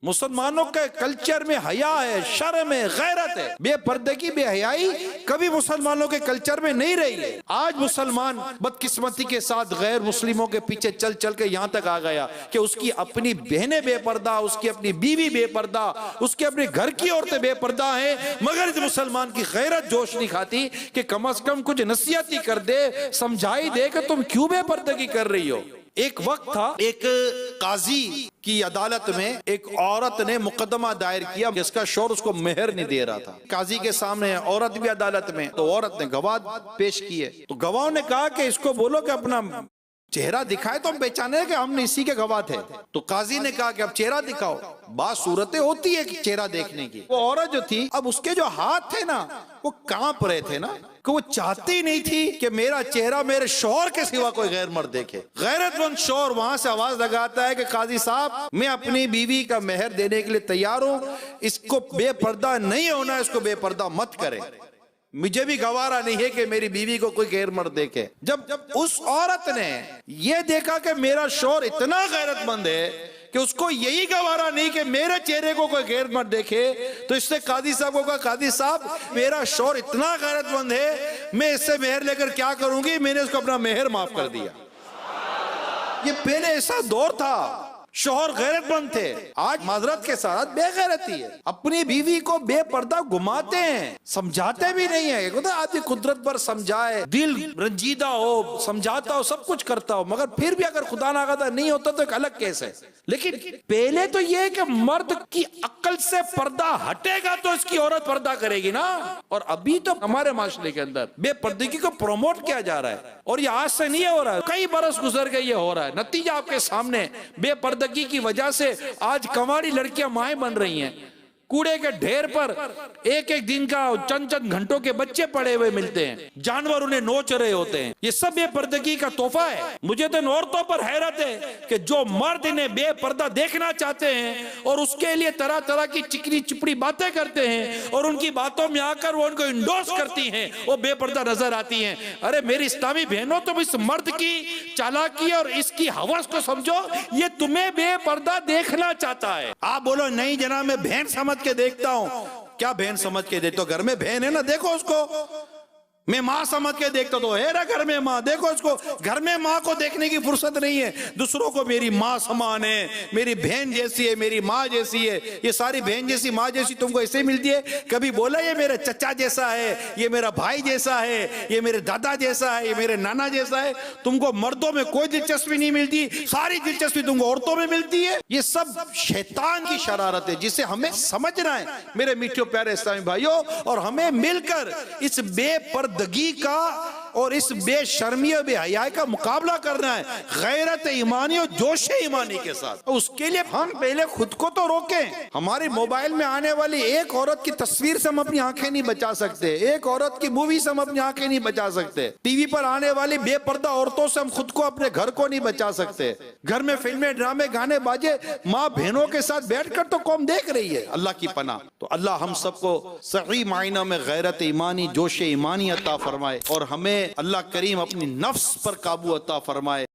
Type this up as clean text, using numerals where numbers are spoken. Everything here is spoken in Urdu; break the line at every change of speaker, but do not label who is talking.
مسلمانوں کے کلچر میں حیا ہے، شرم ہے، غیرت ہے. بے پردگی، بے حیائی کبھی مسلمانوں کے کلچر میں نہیں رہی ہے. آج مسلمان بدقسمتی کے ساتھ غیر مسلموں کے پیچھے چل چل کے یہاں تک آ گیا کہ اس کی اپنی بہنیں بے پردہ، اس کی اپنی بیوی بے پردہ، اس کے اپنے گھر کی عورتیں بے پردہ ہیں، مگر اس مسلمان کی غیرت جوش نہیں کھاتی کہ کم از کم کچھ نصیحت ہی کر دے، سمجھائی دے کہ تم کیوں بے پردگی کر رہی ہو. ایک وقت تھا، ایک قاضی کی عدالت میں ایک عورت نے مقدمہ دائر کیا جس کا شوہر اس کو مہر نہیں دے رہا تھا. قاضی کے سامنے عورت بھی عدالت میں، تو عورت نے گواہ پیش کیے. تو گواہوں نے کہا کہ اس کو بولو کہ اپنا چہرہ دکھائے تو ہم پہچانے کہ ہم اسی کے گواہ تھے. تو قاضی نے کہا کہ اب چہرہ دکھاؤ. بعض صورتیں ہوتی ہے چہرہ دیکھنے کی. وہ عورت جو تھی، اب اس کے جو ہاتھ تھے نا وہ کانپ رہے تھے نا، کہ وہ چاہتی نہیں تھی کہ میرا چہرہ میرے شوہر کے سوا کوئی غیر مرد دیکھے. غیرت مند شوہر وہاں سے آواز لگاتا ہے کہ قاضی صاحب، میں اپنی بیوی کا مہر دینے کے لیے تیار ہوں، اس کو بے پردہ نہیں ہونا، اس کو بے پردہ مت کرے. مجھے بھی گوارا نہیں ہے کہ میری بیوی کو کوئی غیر مرد دیکھے. جب اس عورت نے یہ دیکھا کہ میرا شوہر اتنا غیرت مند ہے کہ اس کو یہی گوارا نہیں کہ میرے چہرے کو کوئی غیر مرد دیکھے، تو اس نے قاضی صاحب کو کہا، قاضی صاحب میرا شوہر اتنا غیرت مند ہے، میں اس سے مہر لے کر کیا کروں گی. میں نے اس کو اپنا مہر معاف کر دیا. یہ پہلے ایسا دور تھا، شوہر غیرت مند تھے. آج معذرت کے ساتھ بے غیرتی ہے، اپنی بیوی کو بے پردہ گھماتے ہیں، سمجھاتے بھی نہیں ہیں. آدمی قدرت پر سمجھائے، دل رنجیدہ ہو، سمجھاتا ہو، سب کچھ کرتا ہو، مگر پھر بھی اگر خدا ناخواستہ نہیں ہوتا تو ایک الگ کیس ہے. لیکن پہلے تو یہ کہ مرد کی عقل سے پردہ ہٹے گا تو اس کی عورت پردہ کرے گی نا. اور ابھی تو ہمارے معاشرے کے اندر بے پردگی کو پروموٹ کیا جا رہا ہے، اور یہ آج سے نہیں ہو رہا ہے، کئی برس گزر گئے یہ ہو رہا ہے. نتیجہ آپ کے سامنے، بے پردگی کی وجہ سے آج کنواری لڑکیاں مائیں بن رہی ہیں. کوڑے کے ڈھیر پر ایک ایک دن کا چند چند گھنٹوں کے بچے پڑے ہوئے ملتے ہیں، جانور انہیں نوچ رہے ہوتے ہیں. یہ سب بے پردگی کا تحفہ ہے. مجھے تو ان عورتوں پر حیرت ہے کہ جو مرد انہیں بے پردہ دیکھنا چاہتے ہیں اور اس کے لیے طرح طرح کی چکنی چپڑی باتیں کرتے ہیں، اور ان کی باتوں میں آ کر وہ ان کو انڈوس کرتی ہیں، وہ بے پردہ نظر آتی ہیں. ارے میری اسلامی بہنوں، تم اس مرد کی چالاکی اور اس کی ہوس کو سمجھو. یہ تمہیں بے پردہ دیکھنا چاہتا ہے. آپ بولو نہیں جناب، میں بہن سمجھ کے دیکھتا ہوں. کیا بہن سمجھ کے دیکھتا ہوں؟ گھر میں بہن ہے نا، دیکھو اس کو. میں ماں سمجھ کے دیکھتا تو ہے نا گھر میں ماں، دیکھو اس کو. گھر میں ماں کو دیکھنے کی فرصت نہیں ہے. دوسروں کو میری ماں سمان ہے، میری بہن جیسی ہے، میری ماں جیسی ہے. یہ ساری بہن جیسی ماں جیسی تم کو ایسے ملتی ہے؟ کبھی بولا یہ میرے چچا جیسا ہے، یہ میرا بھائی جیسا ہے، یہ میرے دادا جیسا ہے، یہ میرے نانا جیسا ہے؟ تم کو مردوں میں کوئی دلچسپی نہیں ملتی، ساری دلچسپی تم کو عورتوں میں ملتی ہے. یہ سب شیطان کی شرارت ہے جسے ہمیں سمجھنا ہے میرے میٹھے پیارے اسلامی بھائیوں، اور ہمیں مل کر اس بے پردگی کا اور اس بے شرمی و بے حیائی کا مقابلہ کرنا ہے غیرت ایمانی اور جوش ایمانی کے ساتھ. اس کے لیے ہم پہلے خود کو تو روکیں. ہماری موبائل میں آنے والی ایک عورت کی تصویر سے ہم اپنی آنکھیں نہیں بچا سکتے، ایک عورت کی مووی سے ہم اپنی آنکھیں نہیں بچا سکتے، ٹی وی پر آنے والی بے پردہ عورتوں سے ہم خود کو، اپنے گھر کو نہیں بچا سکتے. گھر میں فلمیں، ڈرامے، گانے باجے ماں بہنوں کے ساتھ بیٹھ کر تو قوم دیکھ رہی ہے. اللہ کی پناہ. تو اللہ ہم سب کو صحیح معنی میں غیرت ایمانی، جوش ایمانی عطا فرمائے، اور ہمیں اللہ کریم اپنی نفس پر قابو عطا فرمائے.